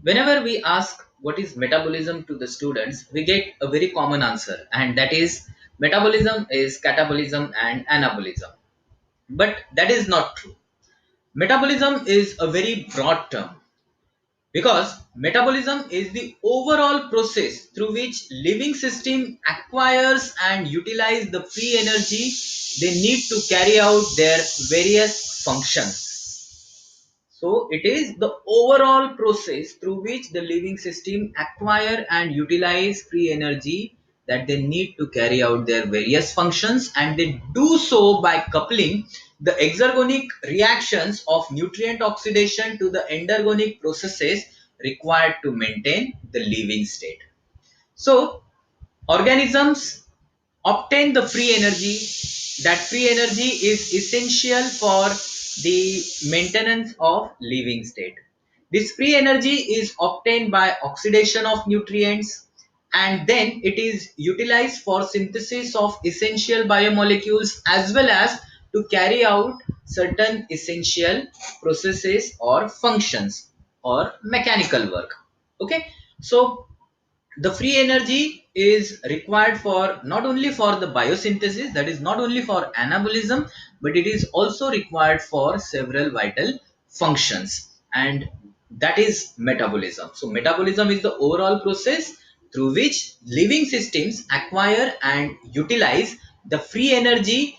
Whenever we ask what is metabolism to the students, we get a very common answer, and that is metabolism is catabolism and anabolism. But that is not true. Metabolism is a very broad term because metabolism is the overall process through which living system acquires and utilize the free energy they need to carry out their various functions. So it is the overall process through which the living system acquire and utilize free energy that they need to carry out their various functions, and they do so by coupling the exergonic reactions of nutrient oxidation to the endergonic processes required to maintain the living state. So organisms obtain the free energy. That free energy is essential for the maintenance of living state. This free energy is obtained by oxidation of nutrients, and then it is utilized for synthesis of essential biomolecules as well as to carry out certain essential processes or functions or mechanical work. Okay, so the free energy is required for not only for the biosynthesis, that is not only for anabolism, but it is also required for several vital functions, and that is metabolism. So metabolism is the overall process through which living systems acquire and utilize the free energy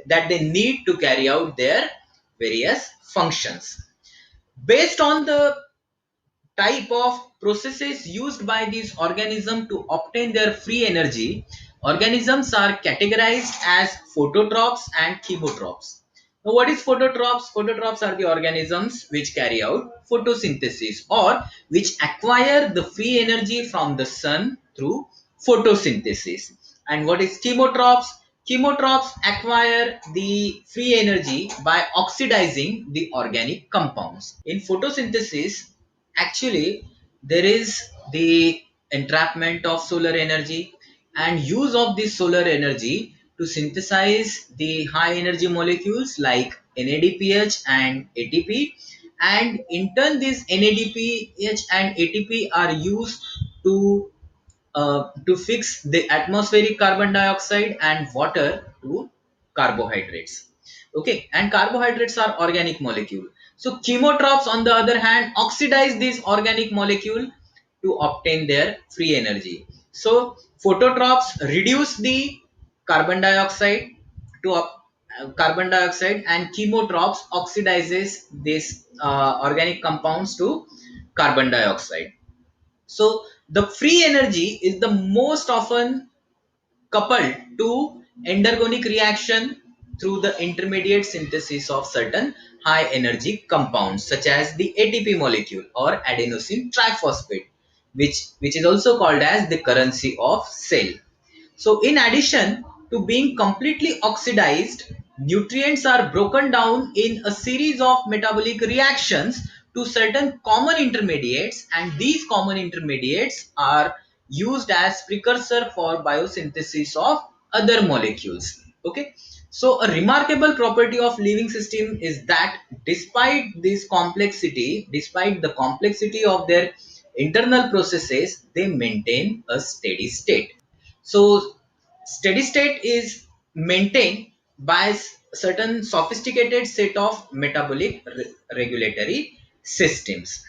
that they need to carry out their various functions. Based on the type of processes used by these organisms to obtain their free energy, organisms are categorized as phototropes and chemotropes. Now, what is phototropes? Phototropes are the organisms which carry out photosynthesis or which acquire the free energy from the sun through photosynthesis. And what is chemotropes? Chemotropes acquire the free energy by oxidizing the organic compounds. In photosynthesis, actually, there is the entrapment of solar energy and use of this solar energy to synthesize the high energy molecules like NADPH and ATP, and in turn these NADPH and ATP are used to fix the atmospheric carbon dioxide and water to carbohydrates. Okay, and carbohydrates are organic molecule. So chemotropes on the other hand oxidize this organic molecule to obtain their free energy. So phototropes reduce the carbon dioxide to carbon dioxide, and chemotropes oxidizes this organic compounds to carbon dioxide. So the free energy is the most often coupled to endergonic reaction through the intermediate synthesis of certain high energy compounds such as the ATP molecule or adenosine triphosphate, which is also called as the currency of cell. So in addition to being completely oxidized, nutrients are broken down in a series of metabolic reactions to certain common intermediates, and these common intermediates are used as precursor for biosynthesis of other molecules. Okay, so a remarkable property of living system is that despite the complexity of their internal processes, they maintain a steady state. So steady state is maintained by certain sophisticated set of metabolic regulatory systems.